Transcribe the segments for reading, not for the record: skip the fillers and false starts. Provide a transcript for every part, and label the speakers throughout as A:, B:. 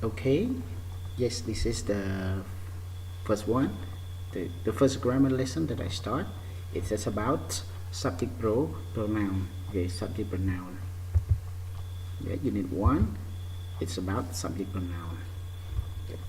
A: Okay, yes, this is the first one, the first grammar lesson that I start. It says about subject pronoun. Okay, subject pronoun. Yeah, unit 1, it's about subject pronoun. Okay.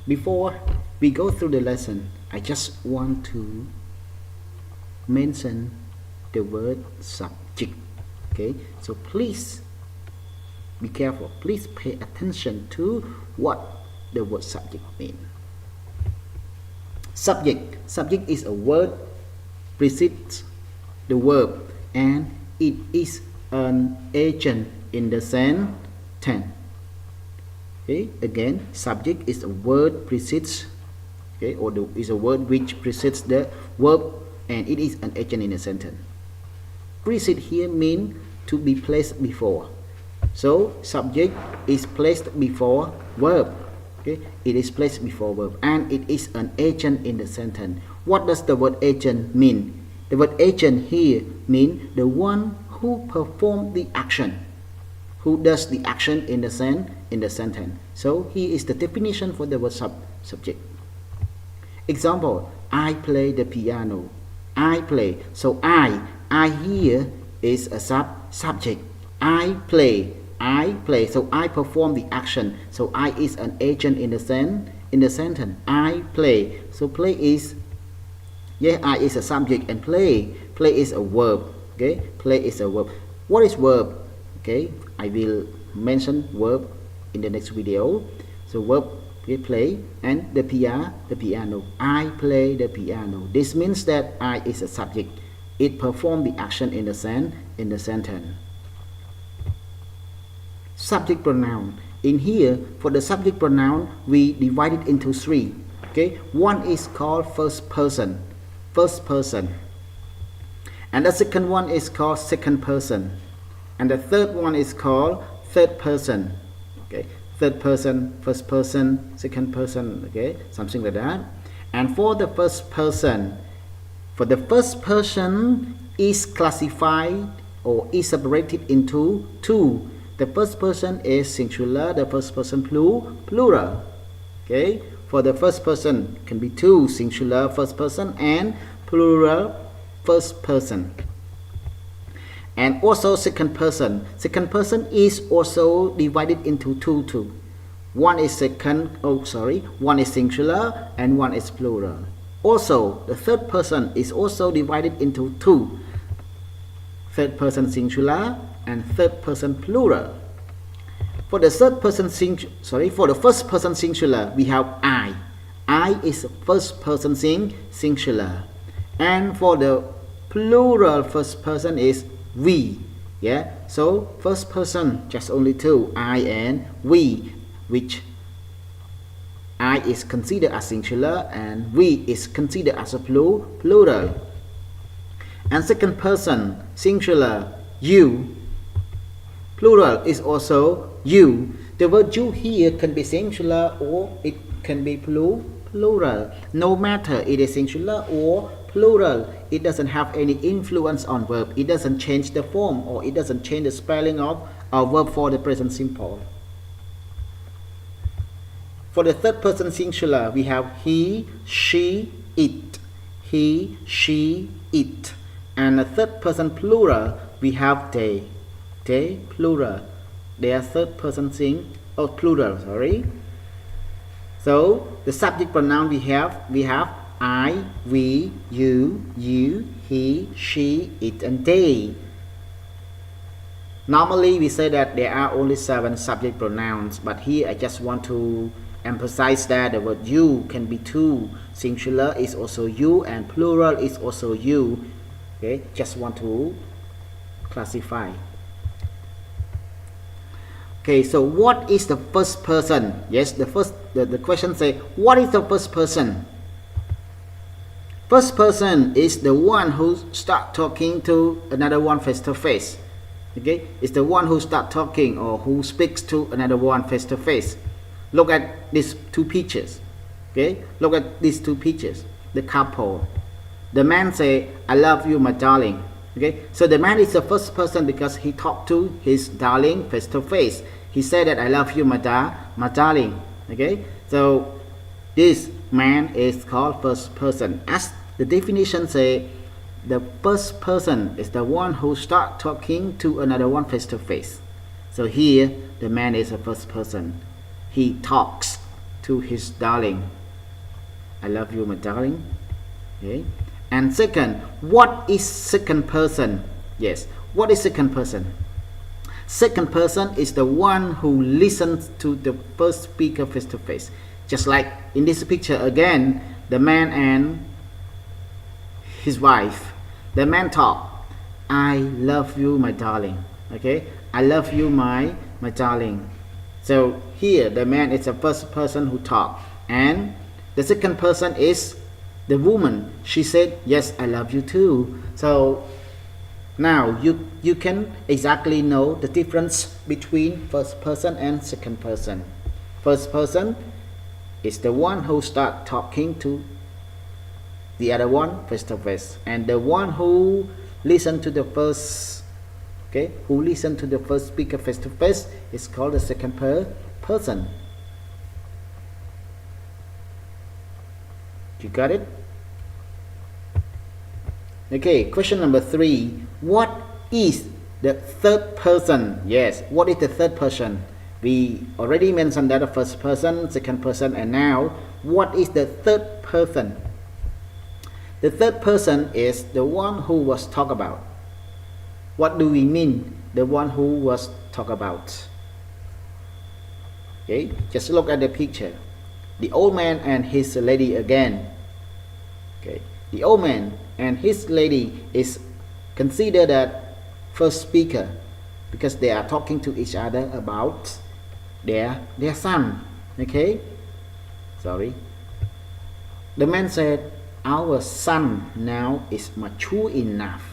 A: Before we go through the lesson, I just want to mention the word subject. Okay, so please be careful, please pay attention to what the word subject means. Subject is a word precedes the verb, and it is an agent in the sentence. Okay, again, subject is a word precedes, okay, or is a word which precedes the verb, and it is an agent in a sentence. Precede here means to be placed before. So subject is placed before verb. Okay, it is placed before verb, and it is an agent in the sentence. What does the word agent mean? The word agent here means the one who performs the action, who does the action in the sentence. So here is the definition for the word subject. Example: I play the piano. I play. So I here is a subject. I play. So I perform the action. So I is an agent in the sentence. I play. So play is, yeah, I is a subject, and play is a verb. Okay, play is a verb. What is verb? Okay, I will mention verb in the next video. So verb, okay, play, and the piano. I play the piano. This means that I is a subject. It performs the action in the sentence. Subject pronoun. In here, for the subject pronoun, we divide it into 3. Okay, one is called first person, and the second one is called second person, and the third one is called third person. Okay, third person, first person, second person. Okay, something like that. And for the first person, is classified or is separated into 2. The first person is singular, the first person plural. Okay, for the first person can be 2, singular first person and plural first person. And also second person is also divided into 2 too. One is one is singular and one is plural. Also, the third person is also divided into 2. Third person singular and third person plural. For the third person for the first person singular, we have I. I is first person singular. And for the plural first person is we. Yeah. So first person just only 2, I and we, which I is considered as singular and we is considered as a plural. And second person singular, you. Plural is also you. The word you here can be singular or it can be plural. No matter it is singular or plural, it doesn't have any influence on verb. It doesn't change the form, or it doesn't change the spelling of our verb for the present simple. For the third person singular, we have he, she, it. He, she, it. And the third person plural, we have they. They, plural. They are third person plural, sorry. So the subject pronoun we have I, we, you, he, she, it, and they. Normally we say that there are only 7 subject pronouns, but here I just want to emphasize that the word you can be 2. Singular is also you and plural is also you. Okay, just want to classify. Okay, so what is the first person? Yes, the question say, what is the first person? First person is the one who start talking to another one face to face. Okay, it's the one who start talking or who speaks to another one face to face. Look at these 2 pictures. Okay, look at these 2 pictures. The couple. The man say, I love you, my darling. Okay, so the man is the first person because he talked to his darling face to face. he said that I love you, my darling. Okay, so this man is called first person. As the definition say, the first person is the one who start talking to another one face to face. So here the man is a first person. He talks to his darling. I love you, my darling. Okay. And second, what is second person? Yes, what is second person? Second person is the one who listens to the first speaker face to face. Just like in this picture again, the man and his wife. The man talk, I love you, my darling. Okay, I love you, my darling. So here the man is the first person who talk, and the second person is the woman. She said, yes, I love you too. So now you can exactly know the difference between first person and second person. First person is the one who start talking to the other one face to face, and the one who listen to the first, okay, who listen to the first speaker face to face is called the second person. You got it? Okay, question number 3. What is the third person? Yes, what is the third person? We already mentioned that the first person, second person, and now what is the third person? The third person is the one who was talked about. What do we mean, the one who was talked about? Okay, just look at the picture. The old man and his lady again. Okay, the old man and his lady is considered that first speaker because they are talking to each other about their son. Okay, sorry. The man said, our son now is mature enough.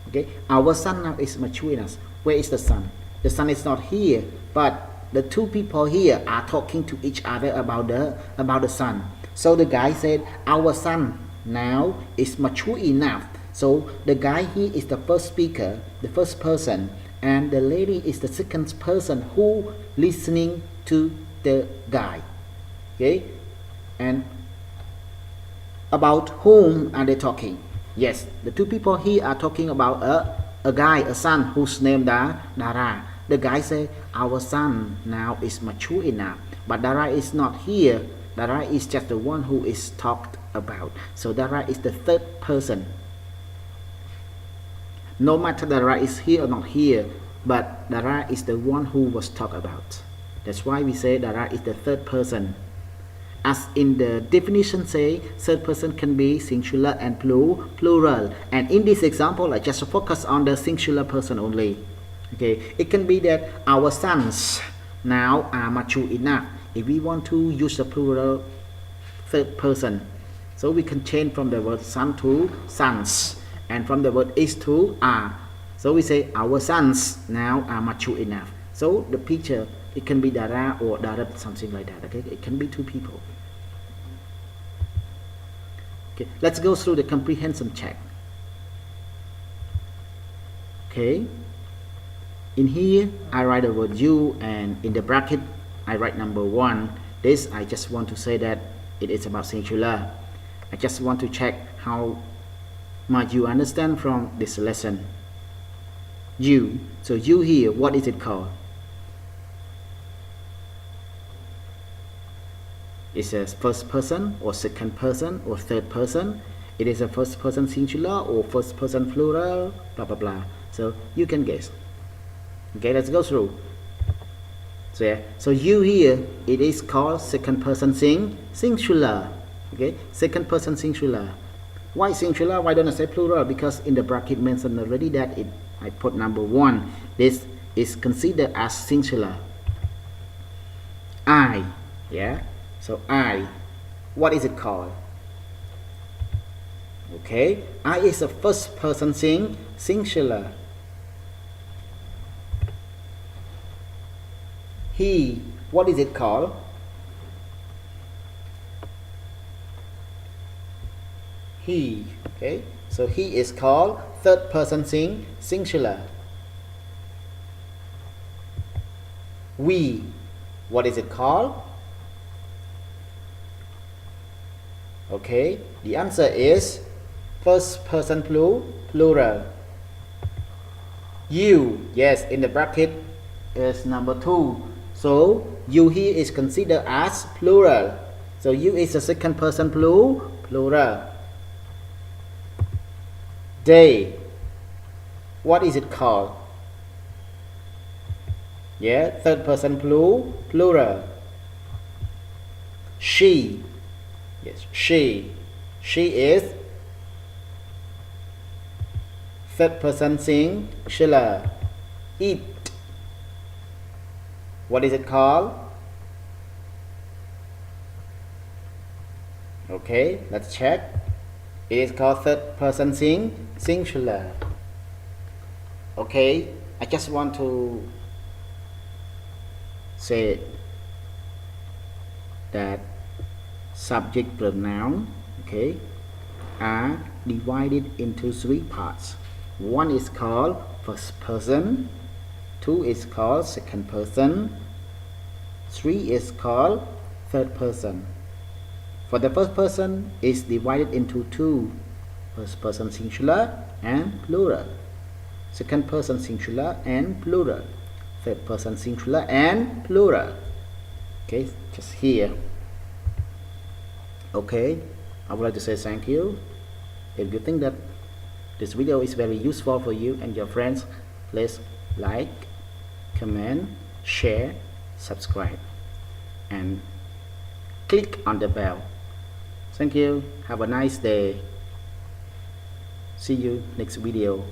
A: Okay, our son now is mature enough. Where is the son? The son is not here, but the two people here are talking to each other about the son. So the guy said, our son now is mature enough. So the guy here is the first speaker, the first person, and the lady is the second person who listening to the guy. Okay, and about whom are they talking? Yes, the two people here are talking about a guy, a son whose name Dara. The guy say, our son now is mature enough, but Dara is not here. Dara is just the one who is talked about. So Dara is the third person. No matter Dara is here or not here, but Dara is the one who was talked about. That's why we say Dara is the third person. As in the definition say, third person can be singular and plural. And in this example, I just focus on the singular person only. Okay, it can be that our sons now are mature enough. If we want to use the plural third person, so we can change from the word son to sons, and from the word is to are. So we say our sons now are mature enough. So the picture, it can be Dara or Dara, something like that. Okay, it can be two people. Okay, let's go through the comprehension check. Okay, in here I write the word you, and in the bracket I write number 1. This I just want to say that it is about singular. I just want to check how much you understand from this lesson. You, so you here, what is it called? It's a first person or second person or third person. It is a first person singular or first person plural, blah blah blah. So you can guess. Okay, let's go through. So yeah, so you here, it is called second person singular. Okay, second person singular. Why singular? Why don't I say plural? Because in the bracket mentioned already that I put number 1. This is considered as singular. I, yeah. So I, what is it called? Okay, I is a first person singular. He, what is it called? He, okay, so he is called third person singular. We. What is it called? Okay, the answer is first person plural. You, yes, in the bracket is number 2. So you here is considered as plural. So you is a second person plural. They. What is it called? Yeah, third person plural. She. Yes, she. She is third person singular. It. What is it called? Okay, let's check. It is called third person singular. Okay, I just want to say that subject pronoun, okay, are divided into 3 parts. One is called first person, 2 is called second person, 3 is called third person. For the first person is divided into 2, first person singular and plural, second person singular and plural, third person singular and plural. Okay, just here. Okay, I would like to say thank you. If you think that this video is very useful for you and your friends, please like, comment, share, subscribe, and click on the bell. Thank you. Have a nice day. See you next video.